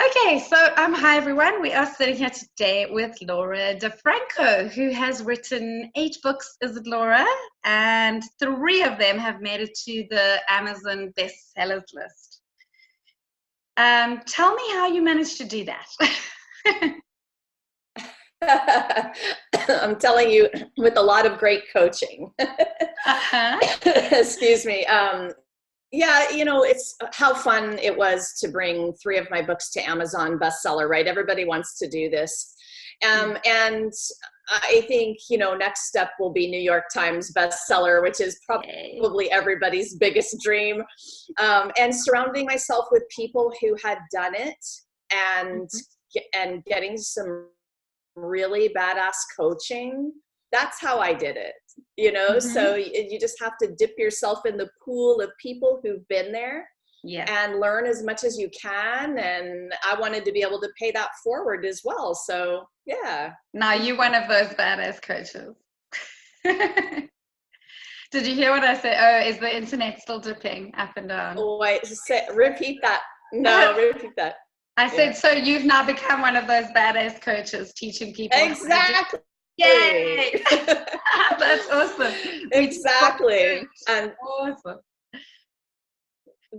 Okay, so hi everyone. We are sitting here today with Laura Franco, who has written 8 books, is it Laura? And 3 of them have made it to the Amazon bestsellers list. Tell me how you managed to do that. I'm telling you, with a lot of great coaching. Uh-huh. Excuse me. Yeah, it's how fun it was to bring 3 of my books to Amazon bestseller, right? Everybody wants to do this. And I think, next step will be New York Times bestseller, which is probably everybody's biggest dream. And surrounding myself with people who had done it and getting some really badass coaching. That's how I did it, so you just have to dip yourself in the pool of people who've been there and learn as much as you can. And I wanted to be able to pay that forward as well. So yeah. Now you're one of those badass coaches. Did you hear what I said? Oh, is the internet still dipping up and down? Oh, wait, repeat that. No, repeat that. I said, so you've now become one of those badass coaches teaching people. Exactly. Yay! That's awesome. Exactly. And awesome.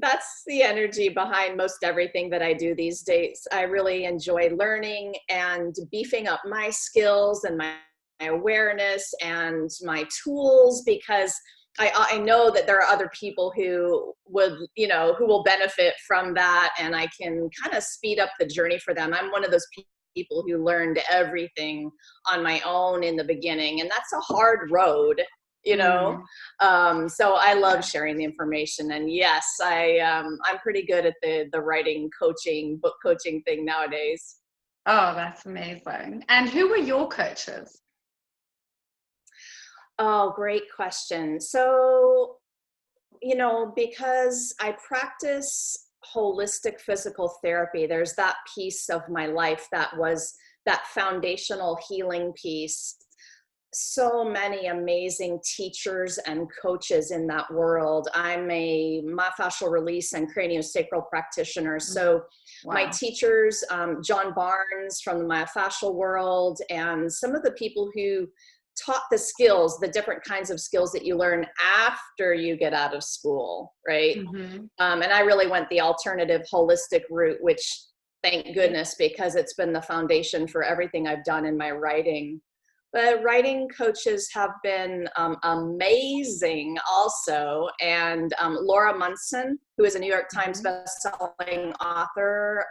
That's the energy behind most everything that I do these days. I really enjoy learning and beefing up my skills and my awareness and my tools, because I know that there are other people who who will benefit from that, and I can kind of speed up the journey for them. I'm one of those people who learned everything on my own in the beginning, and that's a hard road, so I love sharing the information. And yes, I'm pretty good at the writing coaching, book coaching thing nowadays. Oh, that's amazing. And who were your coaches? Oh, great question. So, because I practice holistic physical therapy, there's that piece of my life that was that foundational healing piece. So many amazing teachers and coaches in that world. I'm a myofascial release and craniosacral practitioner. So my teachers, John Barnes from the myofascial world, and some of the people who taught the skills, the different kinds of skills that you learn after you get out of school, right? And I really went the alternative holistic route, which thank goodness, because it's been the foundation for everything I've done in my writing. But writing coaches have been amazing also. And Laura Munson, who is a New York Times bestselling author,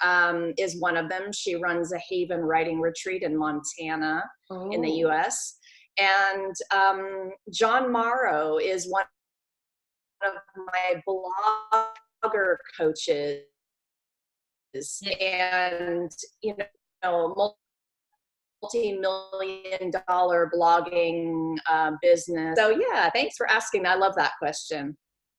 is one of them. She runs a Haven writing retreat in Montana in the US. And John Morrow is one of my blogger coaches. And, multi-million-dollar blogging business. So yeah, thanks for asking. I love that question.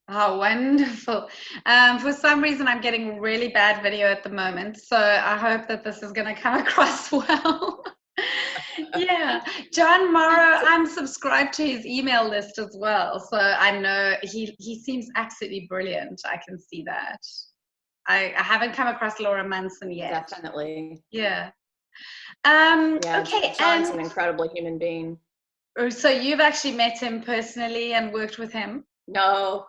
Oh, wonderful. For some reason, I'm getting really bad video at the moment, so I hope that this is going to come across well. Yeah, John Morrow, I'm subscribed to his email list as well, so I know he seems absolutely brilliant. I can see that. I haven't come across Laura Munson yet. Definitely. Yeah. Okay. John's an incredible human being. So you've actually met him personally and worked with him? No.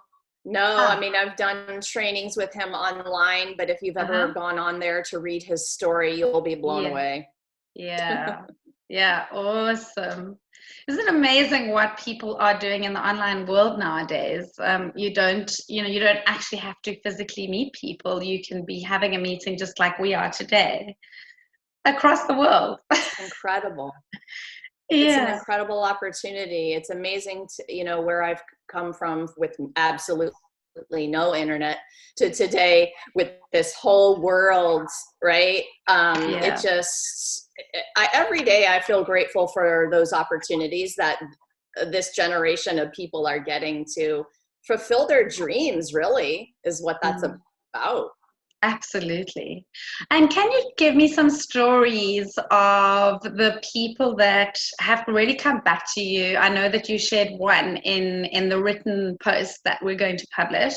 I mean, I've done trainings with him online, but if you've ever gone on there to read his story, you'll be blown away. Yeah. Yeah. Awesome. Isn't it amazing what people are doing in the online world nowadays? You don't actually have to physically meet people. You can be having a meeting just like we are today across the world. It's incredible. It's an incredible opportunity. It's amazing to, where I've come from with absolutely no internet to today with this whole world, right? It just, every day I feel grateful for those opportunities that this generation of people are getting to fulfill their dreams, really, is what that's about. Absolutely. And can you give me some stories of the people that have really come back to you? I know that you shared one in the written post that we're going to publish.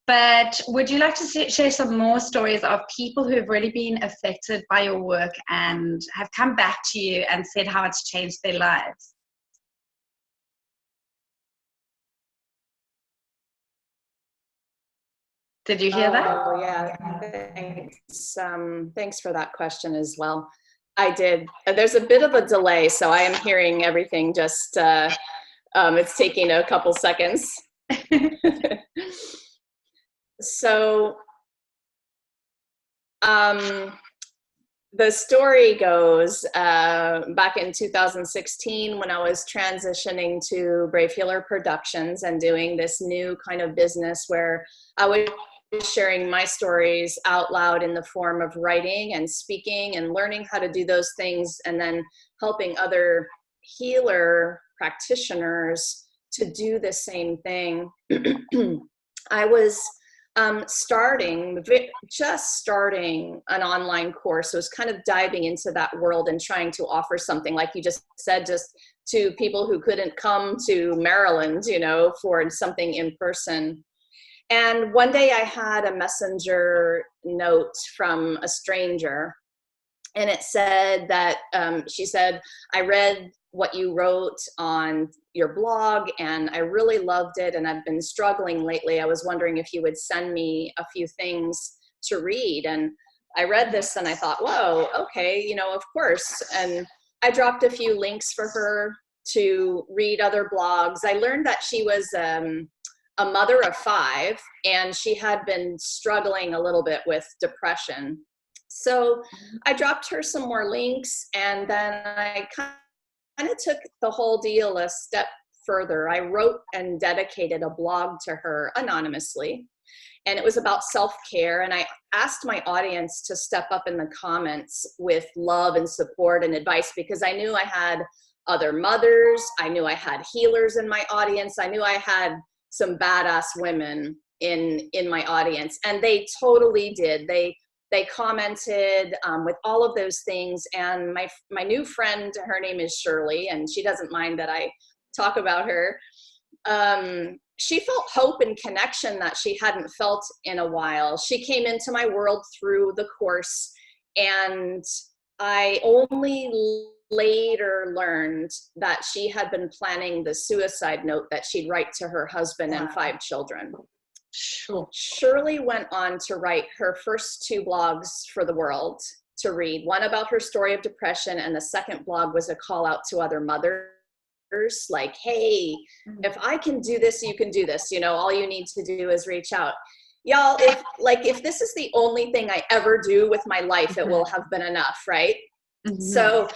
But would you like to share some more stories of people who have really been affected by your work and have come back to you and said how it's changed their lives? Did you hear that? Oh, yeah. Thanks. Thanks for that question as well. I did. There's a bit of a delay, so I am hearing everything just, it's taking a couple seconds. So, the story goes back in 2016 when I was transitioning to Brave Healer Productions and doing this new kind of business where I was sharing my stories out loud in the form of writing and speaking and learning how to do those things, and then helping other healer practitioners to do the same thing. I was just starting an online course. So it was kind of diving into that world and trying to offer something, like you just said, just to people who couldn't come to Maryland, you know, for something in person. And one day I had a messenger note from a stranger, and it said that, she said, I read what you wrote on your blog and I really loved it, and I've been struggling lately. I was wondering if you would send me a few things to read. And I read this and I thought, whoa, okay, you know, of course. And I dropped a few links for her to read other blogs. I learned that she was a mother of 5, and she had been struggling a little bit with depression. So I dropped her some more links, and then I kind of took the whole deal a step further. I wrote and dedicated a blog to her anonymously, and it was about self-care. And I asked my audience to step up in the comments with love and support and advice, because I knew I had other mothers. I knew I had healers in my audience. I knew I had some badass women in my audience, and they totally did. They commented with all of those things. And my new friend, her name is Shirley, and she doesn't mind that I talk about her. She felt hope and connection that she hadn't felt in a while. She came into my world through the course, and I only later learned that she had been planning the suicide note that she'd write to her husband and 5 children. Sure. Shirley went on to write her first 2 blogs for the world to read, one about her story of depression, and the second blog was a call out to other mothers, like, hey, if I can do this, you can do this. You know, all you need to do is reach out. Y'all, if this is the only thing I ever do with my life, it will have been enough, right? Mm-hmm. So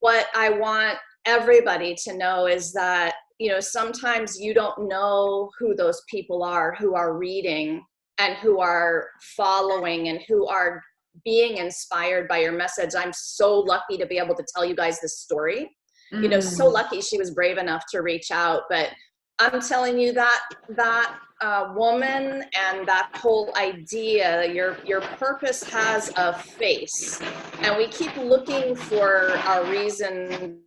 what I want everybody to know is that, you know, sometimes you don't know who those people are who are reading and who are following and who are being inspired by your message. I'm so lucky to be able to tell you guys this story. You know, so lucky she was brave enough to reach out. But I'm telling you that woman and that whole idea, your purpose has a face, and we keep looking for our reason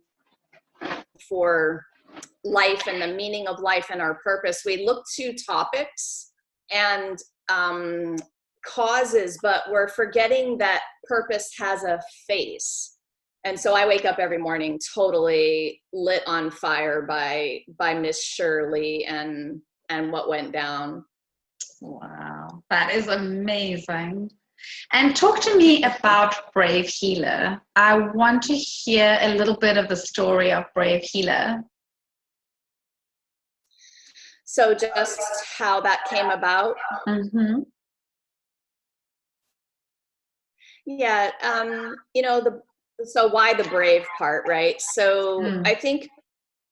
for life and the meaning of life and our purpose. We look to topics and causes, but we're forgetting that purpose has a face. And so I wake up every morning totally lit on fire by Miss Shirley and what went down. Wow, that is amazing. And talk to me about Brave Healer. I want to hear a little bit of the story of Brave Healer. So just how that came about. Mm-hmm. Yeah, you know, so why the brave part, right? So I think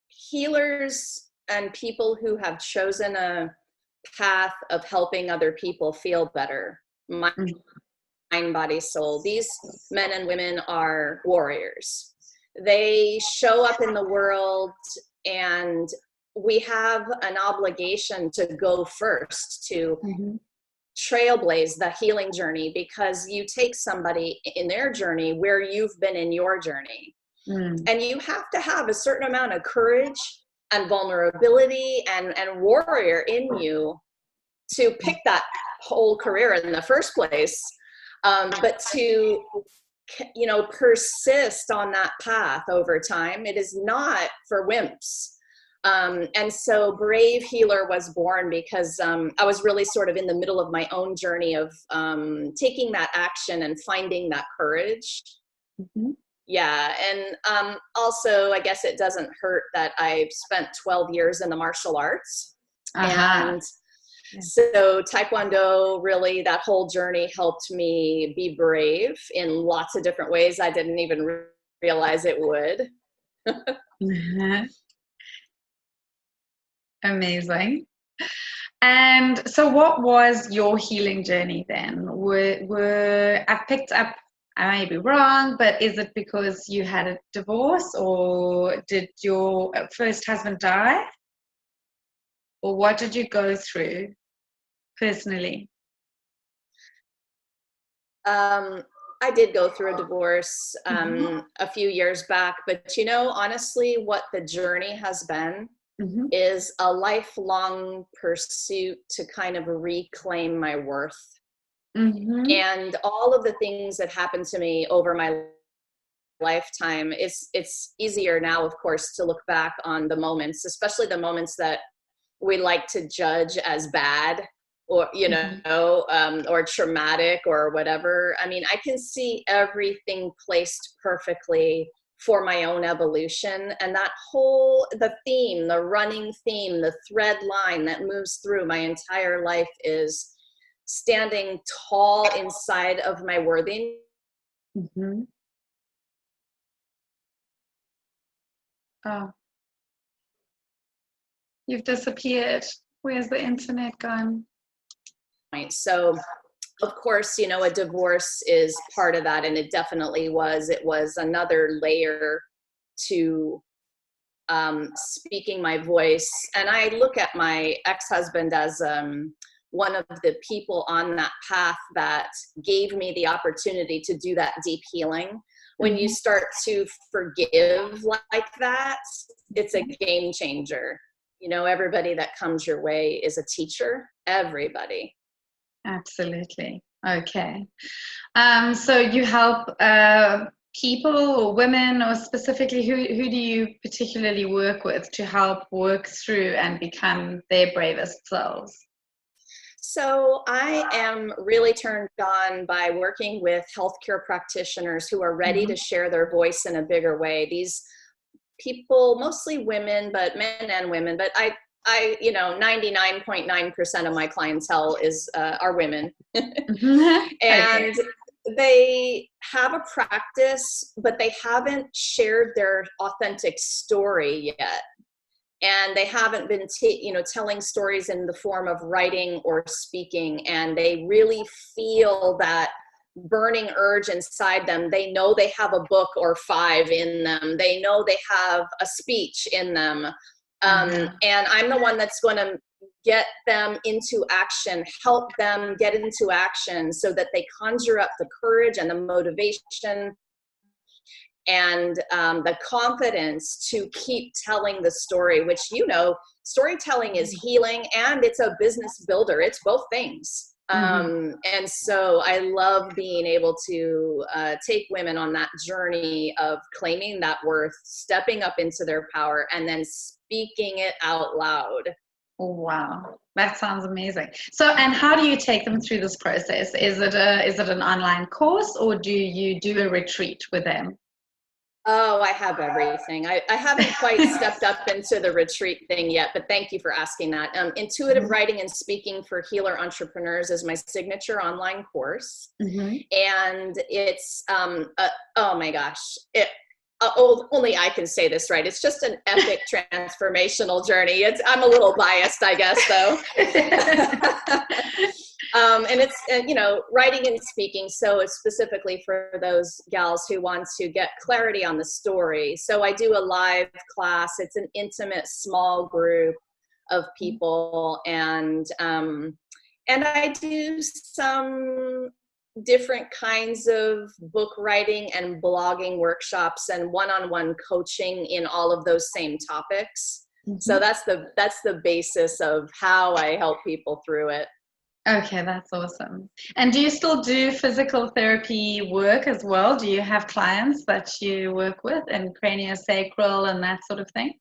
healers and people who have chosen a path of helping other people feel better, mind, body, soul, these men and women are warriors. They show up in the world, and we have an obligation to go first, to trailblaze the healing journey, because you take somebody in their journey where you've been in your journey. And you have to have a certain amount of courage and vulnerability and warrior in you to pick that whole career in the first place. But to, you know, persist on that path over time, it is not for wimps. And so Brave Healer was born because I was really sort of in the middle of my own journey of taking that action and finding that courage. Yeah. And also, I guess it doesn't hurt that I've spent 12 years in the martial arts. And so Taekwondo, really, that whole journey helped me be brave in lots of different ways I didn't even realize it would. Amazing. And so what was your healing journey then? I've picked up, I may be wrong, but is it because you had a divorce, or did your first husband die? Or what did you go through personally? I did go through a divorce a few years back, but you know, honestly, what the journey has been is a lifelong pursuit to kind of reclaim my worth. And all of the things that happened to me over my lifetime, it's easier now, of course, to look back on the moments, especially the moments that we like to judge as bad, or, you know, or traumatic or whatever. I mean, I can see everything placed perfectly for my own evolution. And that whole, the theme, the running theme, the thread line that moves through my entire life is standing tall inside of my worthiness. Oh, you've disappeared. Where's the internet gone? So, of course, you know, a divorce is part of that, and it definitely was. It was another layer to speaking my voice. And I look at my ex-husband as one of the people on that path that gave me the opportunity to do that deep healing. When you start to forgive like that, it's a game changer. You know, everybody that comes your way is a teacher, everybody. Absolutely. Okay. So you help people or women, or specifically who do you particularly work with to help work through and become their bravest selves? So I am really turned on by working with healthcare practitioners who are ready to share their voice in a bigger way. These people, mostly women, but men and women, but I you know, 99.9% of my clientele are women. And they have a practice, but they haven't shared their authentic story yet. And they haven't been, you know, telling stories in the form of writing or speaking. And they really feel that burning urge inside them. They know they have a book or 5 in them. They know they have a speech in them. And I'm the one that's going to get them into action, help them get into action so that they conjure up the courage and the motivation and the confidence to keep telling the story, which, you know, storytelling is healing and it's a business builder. It's both things. And so I love being able to take women on that journey of claiming that worth, stepping up into their power, and then speaking it out loud. Wow, that sounds amazing. So, and how do you take them through this process? Is it an online course, or do you do a retreat with them? Oh, I have everything. I haven't quite stepped up into the retreat thing yet, but thank you for asking that. Intuitive Writing and Speaking for Healer Entrepreneurs is my signature online course. And it's, oh my gosh, only I can say this right. It's just an epic transformational journey. I'm a little biased, I guess, though. And it's, you know, writing and speaking. So it's specifically for those gals who want to get clarity on the story. So I do a live class. It's an intimate, small group of people. And And I do some different kinds of book writing and blogging workshops and one-on-one coaching in all of those same topics. So that's the basis of how I help people through it. Okay, that's awesome. And do you still do physical therapy work as well? Do you have clients that you work with in craniosacral and that sort of thing?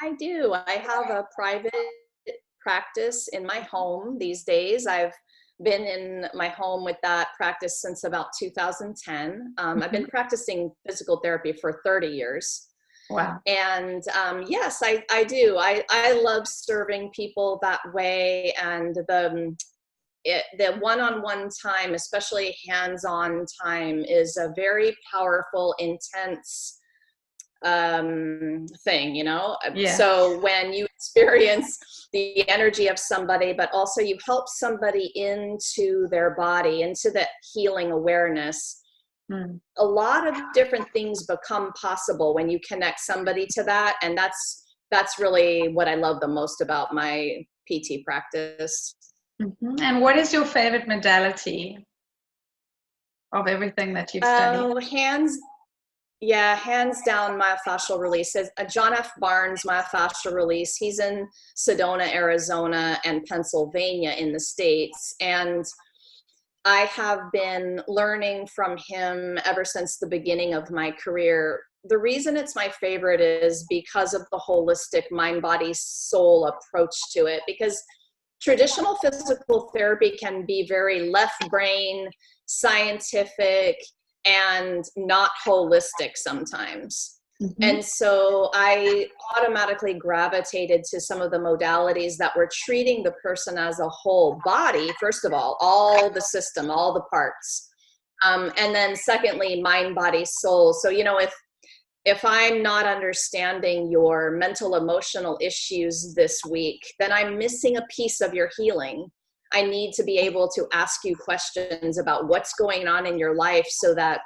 I do. I have a private practice in my home these days. I've been in my home with that practice since about 2010. I've been practicing physical therapy for 30 years. Wow. And yes, I do. I love serving people that way. And the one-on-one time, especially hands-on time, is a very powerful, intense thing, you know? Yeah. So when you experience the energy of somebody, but also you help somebody into their body, into that healing awareness, a lot of different things become possible when you connect somebody to that. And that's really what I love the most about my PT practice. And what is your favorite modality of everything that you've studied? Hands down, myofascial release. John F. Barnes, myofascial release. He's in Sedona, Arizona, and Pennsylvania in the States. And I have been learning from him ever since the beginning of my career. The reason it's my favorite is because of the holistic mind, body, soul approach to it. Because traditional physical therapy can be very left brain, scientific, and not holistic sometimes. And so I automatically gravitated to some of the modalities that were treating the person as a whole body, first of all the system, all the parts. And then secondly, mind, body, soul. So, you know, if I'm not understanding your mental, emotional issues this week, then I'm missing a piece of your healing. I need to be able to ask you questions about what's going on in your life so that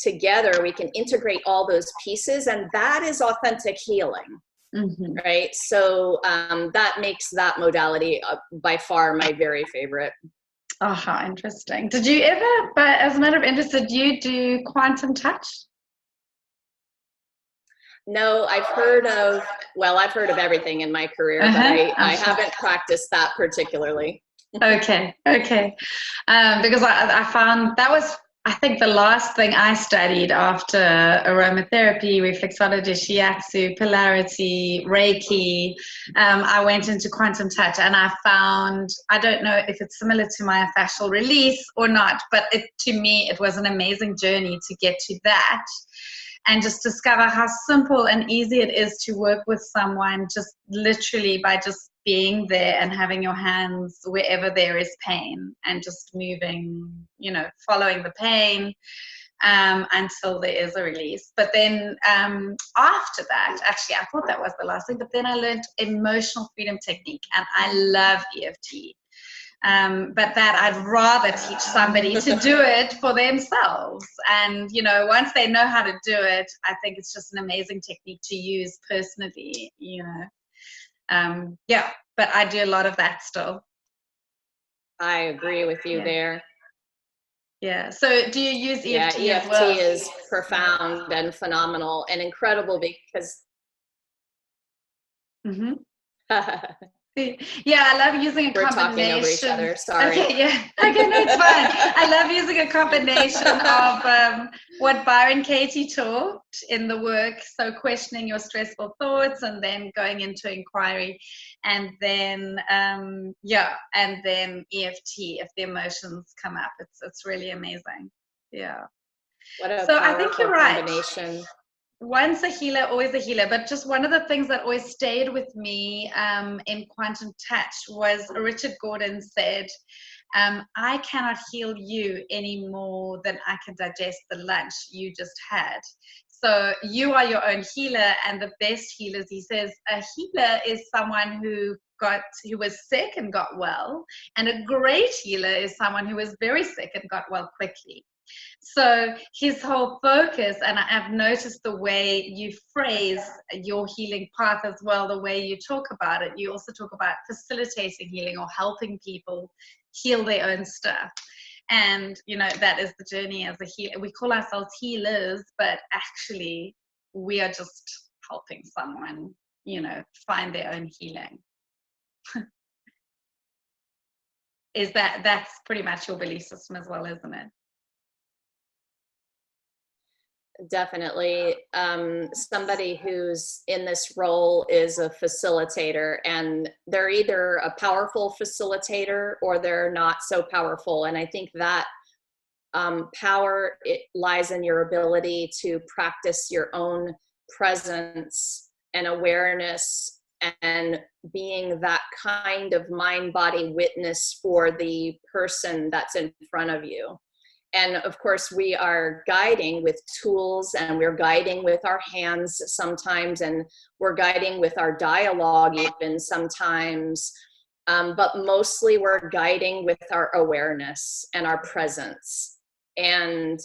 together we can integrate all those pieces, and that is authentic healing. Right? So that makes that modality by far my very favorite. Oh, how interesting. Did you ever, but as a matter of interest, did you do quantum touch? No, I've heard of everything in my career, but I haven't practiced that particularly. Okay. Because I found that was, I think, the last thing I studied after aromatherapy, reflexology, shiatsu, polarity, Reiki. I went into quantum touch, and I found, I don't know if it's similar to myofascial release or not, but to me, it was an amazing journey to get to that. And just discover how simple and easy it is to work with someone just literally by just being there and having your hands wherever there is pain and just moving, you know, following the pain until there is a release. But then after that, actually, I thought that was the last thing, but then I learned emotional freedom technique, and I love EFT. But that I'd rather teach somebody to do it for themselves. And, you know, once they know how to do it, I think it's just an amazing technique to use personally, you know. But I do a lot of that still. I agree with you there. Yeah. So do you use EFT as EFT well? is profound and phenomenal and incredible because Yeah, I love using a combination. We're talking over each other, sorry. Okay, yeah. Okay, no, it's fine. I love using a combination of what Byron Katie taught in the work, so questioning your stressful thoughts and then going into inquiry, and then and then EFT if the emotions come up. It's really amazing. Yeah. What a so I think you're right. Combination. Once a healer, always a healer. But just one of the things that always stayed with me in quantum touch was Richard Gordon said, I cannot heal you any more than I can digest the lunch you just had. So you are your own healer, and the best healers, he says, a healer is someone who was sick and got well, and a great healer is someone who was very sick and got well quickly. So his whole focus, and I've noticed the way you phrase your healing path as well, the way you talk about it. You also talk about facilitating healing or helping people heal their own stuff. And, that is the journey as a healer. We call ourselves healers, but actually we are just helping someone, find their own healing. That's pretty much your belief system as well, isn't it? Definitely. Somebody who's in this role is a facilitator, and they're either a powerful facilitator or they're not so powerful. And I think that power, it lies in your ability to practice your own presence and awareness and being that kind of mind-body witness for the person that's in front of you. And of course, we are guiding with tools, and we're guiding with our hands sometimes, and we're guiding with our dialogue even sometimes. But mostly we're guiding with our awareness and our presence. And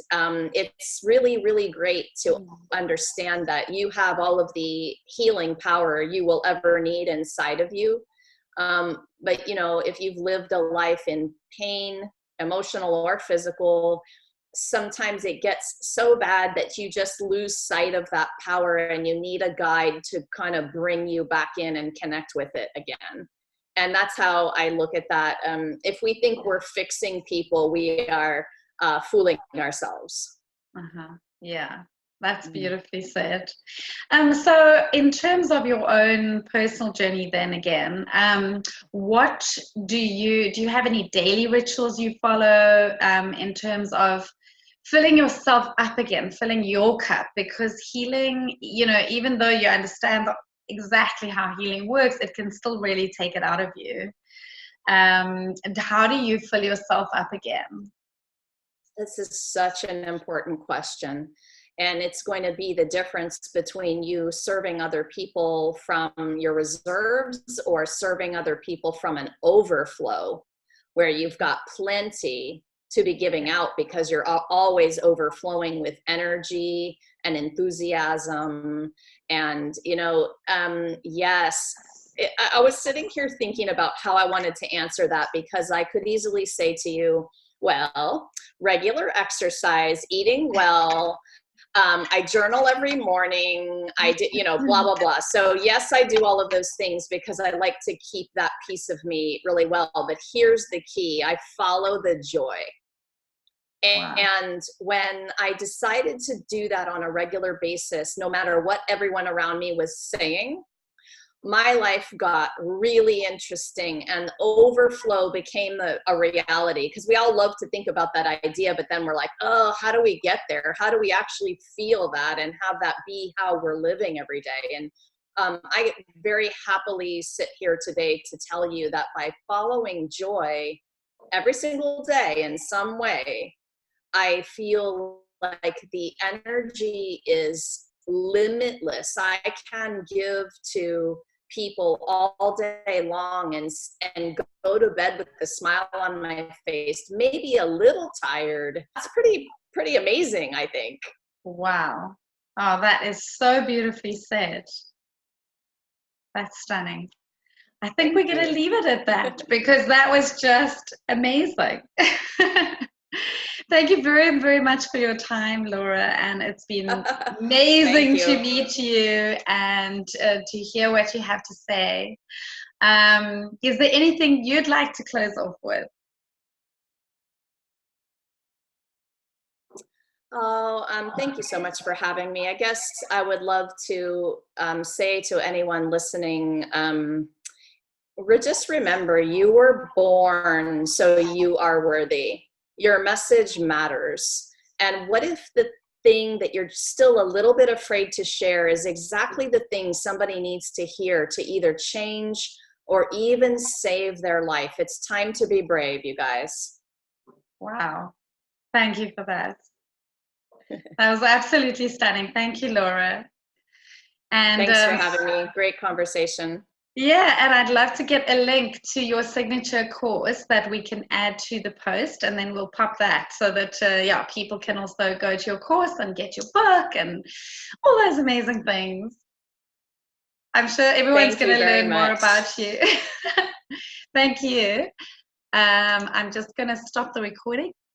it's really, really great to understand that you have all of the healing power you will ever need inside of you. But, if you've lived a life in pain, emotional or physical, sometimes it gets so bad that you just lose sight of that power, and you need a guide to kind of bring you back in and connect with it again. And that's how I look at that. If we think we're fixing people, we are fooling ourselves. Yeah, that's beautifully said. So in terms of your own personal journey then again, what do you have any daily rituals you follow in terms of filling yourself up again, filling your cup? Because healing, even though you understand exactly how healing works, it can still really take it out of you. And how do you fill yourself up again? This is such an important question. And it's going to be the difference between you serving other people from your reserves or serving other people from an overflow, where you've got plenty to be giving out because you're always overflowing with energy and enthusiasm. And, yes, I was sitting here thinking about how I wanted to answer that, because I could easily say to you, well, regular exercise, eating well, I journal every morning, I did, blah, blah, blah. So yes, I do all of those things because I like to keep that piece of me really well. But here's the key: I follow the joy. Wow. And when I decided to do that on a regular basis, no matter what everyone around me was saying, my life got really interesting, and overflow became a reality, because we all love to think about that idea, but then we're like, oh, how do we get there? How do we actually feel that and have that be how we're living every day? And I very happily sit here today to tell you that by following joy every single day in some way, I feel like the energy is limitless. I can give to people all day long and go to bed with a smile on my face, maybe a little tired. That's pretty amazing, I think. Wow. Oh, that is so beautifully said. That's stunning. I think we're going to leave it at that, because that was just amazing. Thank you very, very much for your time, Laura. And it's been amazing to meet you and to hear what you have to say. Is there anything you'd like to close off with? Oh, thank you so much for having me. I guess I would love to say to anyone listening, just remember, you were born so you are worthy. Your message matters. And what if the thing that you're still a little bit afraid to share is exactly the thing somebody needs to hear to either change or even save their life? It's time to be brave, you guys. Wow. Thank you for that. That was absolutely stunning. Thank you, Laura. And thanks for having me. Great conversation. Yeah, and I'd love to get a link to your signature course that we can add to the post, and then we'll pop that so that, yeah, people can also go to your course and get your book and all those amazing things. I'm sure everyone's going to learn more about you. Thank you. I'm just going to stop the recording.